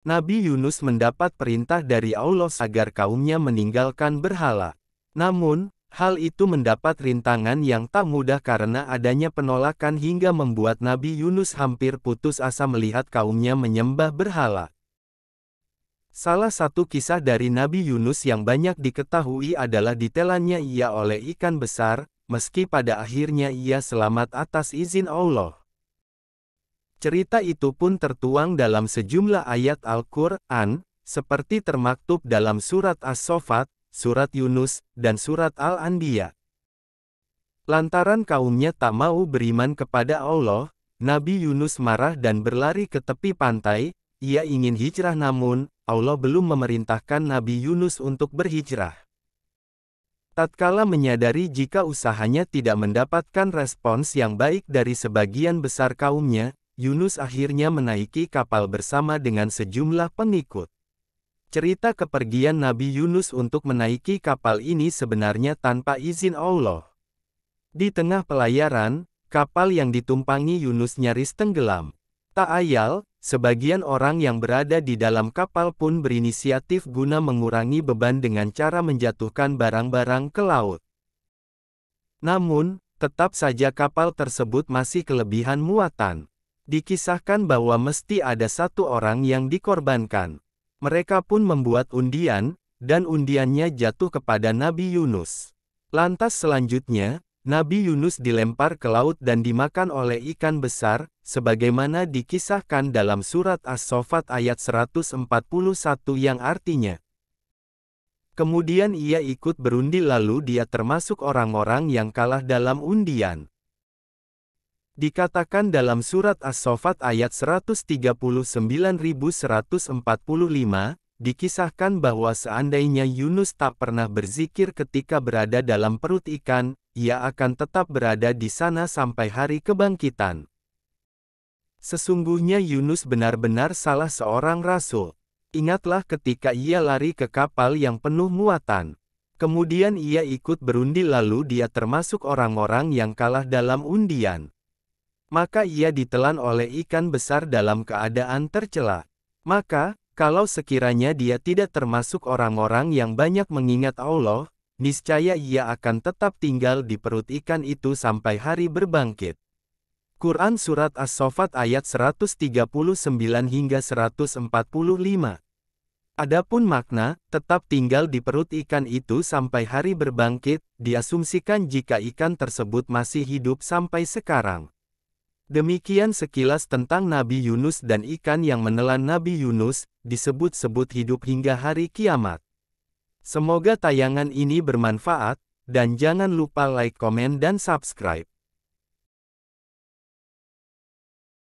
Nabi Yunus mendapat perintah dari Allah agar kaumnya meninggalkan berhala. Namun, hal itu mendapat rintangan yang tak mudah karena adanya penolakan hingga membuat Nabi Yunus hampir putus asa melihat kaumnya menyembah berhala. Salah satu kisah dari Nabi Yunus yang banyak diketahui adalah ditelannya ia oleh ikan besar, meski pada akhirnya ia selamat atas izin Allah. Cerita itu pun tertuang dalam sejumlah ayat Al-Quran, seperti termaktub dalam surat As-Saffat, surat Yunus, dan surat Al-Anbiya. Lantaran kaumnya tak mau beriman kepada Allah, Nabi Yunus marah dan berlari ke tepi pantai. Ia ingin hijrah namun, Allah belum memerintahkan Nabi Yunus untuk berhijrah. Tatkala menyadari jika usahanya tidak mendapatkan respons yang baik dari sebagian besar kaumnya, Yunus akhirnya menaiki kapal bersama dengan sejumlah pengikut. Cerita kepergian Nabi Yunus untuk menaiki kapal ini sebenarnya tanpa izin Allah. Di tengah pelayaran, kapal yang ditumpangi Yunus nyaris tenggelam. Tak ayal, sebagian orang yang berada di dalam kapal pun berinisiatif guna mengurangi beban dengan cara menjatuhkan barang-barang ke laut. Namun, tetap saja kapal tersebut masih kelebihan muatan. Dikisahkan bahwa mesti ada satu orang yang dikorbankan. Mereka pun membuat undian, dan undiannya jatuh kepada Nabi Yunus. Lantas selanjutnya, Nabi Yunus dilempar ke laut dan dimakan oleh ikan besar, sebagaimana dikisahkan dalam surat As-Saffat ayat 141 yang artinya, kemudian ia ikut berundi lalu dia termasuk orang-orang yang kalah dalam undian. Dikatakan dalam surat As-Saffat ayat 139.145, dikisahkan bahwa seandainya Yunus tak pernah berzikir ketika berada dalam perut ikan, ia akan tetap berada di sana sampai hari kebangkitan. Sesungguhnya Yunus benar-benar salah seorang rasul. Ingatlah ketika ia lari ke kapal yang penuh muatan. Kemudian ia ikut berundi lalu dia termasuk orang-orang yang kalah dalam undian. Maka ia ditelan oleh ikan besar dalam keadaan tercela. Maka, kalau sekiranya dia tidak termasuk orang-orang yang banyak mengingat Allah, niscaya ia akan tetap tinggal di perut ikan itu sampai hari berbangkit. Quran Surat As-Saffat ayat 139 hingga 145. Adapun makna, tetap tinggal di perut ikan itu sampai hari berbangkit, diasumsikan jika ikan tersebut masih hidup sampai sekarang. Demikian sekilas tentang Nabi Yunus dan ikan yang menelan Nabi Yunus, disebut-sebut hidup hingga hari kiamat. Semoga tayangan ini bermanfaat, dan jangan lupa like, komen dan subscribe.